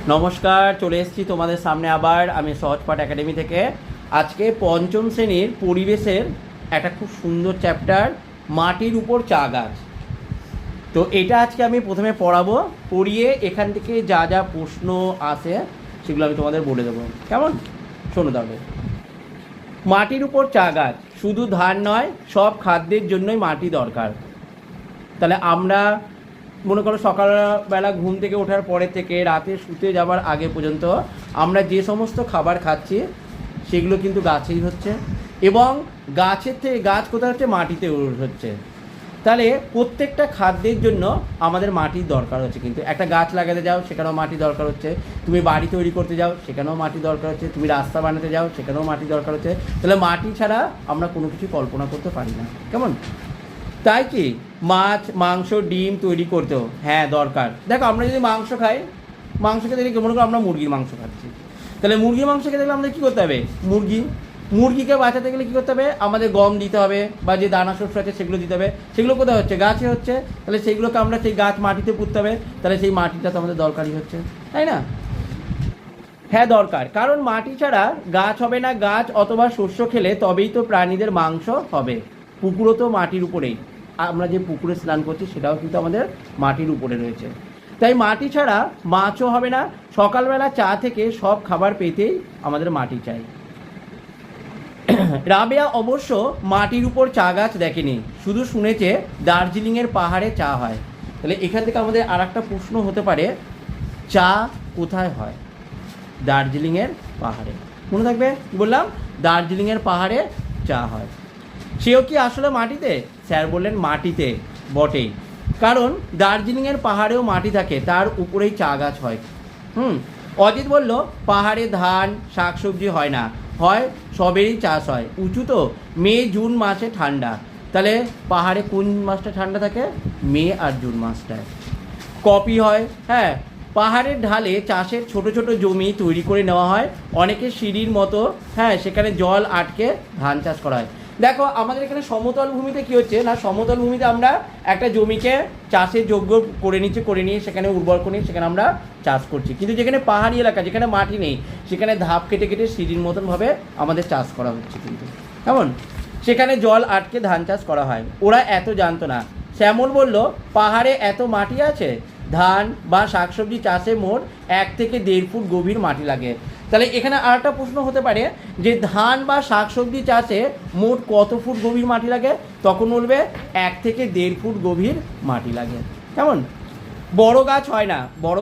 নমস্কার, চলে এসেছি তোমাদের সামনে আবার আমি সহজপাঠ একাডেমি থেকে। আজকে পঞ্চম শ্রেণীর পরিবেশের একটা খুব সুন্দর চ্যাপ্টার, মাটির উপর চা গাছ। তো এটা আজকে আমি প্রথমে পড়াবো, পড়িয়ে এখান থেকে যা যা প্রশ্ন আসে সেগুলো আমি তোমাদের বলে দেবো। কেমন? শোনো তাহলে। মাটির উপর চা গাছ, শুধু ধান নয়, সব খাদ্যের জন্যই মাটি দরকার। তাহলে আমরা মনে করো সকালবেলা ঘুম থেকে ওঠার পরে থেকে রাতে শুতে যাওয়ার আগে পর্যন্ত আমরা যে সমস্ত খাবার খাচ্ছি সেগুলো কিন্তু গাছেই হচ্ছে, এবং গাছের থেকে গাছ কোথায় হচ্ছে? মাটিতে হচ্ছে। তাহলে প্রত্যেকটা খাদ্যের জন্য আমাদের মাটির দরকার হচ্ছে। কিন্তু একটা গাছ লাগাতে যাও, সেখানেও মাটি দরকার হচ্ছে। তুমি বাড়ি তৈরি করতে যাও, সেখানেও মাটি দরকার হচ্ছে। তুমি রাস্তা বানাতে যাও, সেখানেও মাটি দরকার হচ্ছে। তাহলে মাটি ছাড়া আমরা কোনো কিছু কল্পনা করতে পারি না। কেমন? তাই কি মাছ, মাংস, ডিম তৈরি করতেও হ্যাঁ দরকার। দেখো, আমরা যদি মাংস খাই, মাংস খেতে গেলে মনে করো আমরা মুরগির মাংস খাচ্ছি, তাহলে মুরগির মাংস খেতে গেলে আমাদের কী করতে হবে? মুরগিকে বাঁচাতে গেলে কী করতে হবে? আমাদের গম দিতে হবে, বা যে দানা শস্য আছে সেগুলো দিতে হবে। সেগুলো কোথায় হচ্ছে? গাছে হচ্ছে। তাহলে সেইগুলোকে আমরা সেই গাছ মাটিতে পুঁততে হবে। তাহলে সেই মাটিটা তো আমাদের দরকারই হচ্ছে, তাই না? হ্যাঁ দরকার, কারণ মাটি ছাড়া গাছ হবে না। গাছ অথবা শস্য খেলে তবেই তো প্রাণীদের মাংস হবে। পুকুরও তো মাটির উপরেই, আমরা যে পুকুরে স্নান করছি সেটাও কিন্তু আমাদের মাটির উপরে রয়েছে। তাই মাটি ছাড়া মাছও হবে না। সকালবেলা চা থেকে সব খাবার পেতেই আমাদের মাটি চাই। রাবেয়া অবশ্য মাটির উপর চা গাছ দেখেনি, শুধু শুনেছে দার্জিলিংয়ের পাহাড়ে চা হয়। তাহলে এখান থেকে আমাদের আর একটা প্রশ্ন হতে পারে, চা কোথায় হয়? দার্জিলিংয়ের পাহাড়ে। মনে থাকবে কি বললাম? দার্জিলিংয়ের পাহাড়ে চা হয়। সেও কি আসলে মাটিতে? স্যার বললেন মাটিতে বটেই, কারণ দার্জিলিংয়ের পাহাড়েও মাটি থাকে, তার উপরেই চা গাছ হয়। অজিত বলল পাহাড়ে ধান শাকসবজি হয় না, হয় সবেরই চাষ হয়। উঁচু তো, মে জুন মাসে ঠান্ডা। তাহলে পাহাড়ে কোন মাসটা ঠান্ডা থাকে? মে আর জুন মাসটায়। কপি হয়, হ্যাঁ। পাহাড়ের ঢালে চাষের ছোট ছোট জমি তৈরি করে নেওয়া হয়, অনেকে সিঁড়ির মতো, হ্যাঁ, সেখানে জল আটকে ধান চাষ করা হয়। দেখো, আমাদের এখানে সমতল ভূমিতে কী হচ্ছে না, সমতল ভূমিতে আমরা একটা জমিকে চাষের যোগ্য করে নিয়ে সেখানে উর্বর করে নিয়ে সেখানে আমরা চাষ করছি। কিন্তু যেখানে পাহাড়ি এলাকা, যেখানে মাটি নেই, সেখানে ধাপ কেটে কেটে সিঁড়ির মতনভাবে আমাদের চাষ করা হচ্ছে। কিন্তু কেমন? সেখানে জল আটকে ধান চাষ করা হয়। ওরা এত জানতো না। শ্যামল বলল পাহাড়ে এত মাটি আছে, ধান বা শাকসবজি চাষে মোট 1 থেকে 1.5 ফুট গভীর মাটি লাগে। তাহলে এখানে আর একটা প্রশ্ন হতে পারে যে ধান বা শাকসবজি চাষে মোট কত ফুট গভীর মাটি লাগে? তখন বলবে 1 থেকে 1.5 ফুট গভীর মাটি লাগে। কেমন? বড় গাছ হয় না, বড়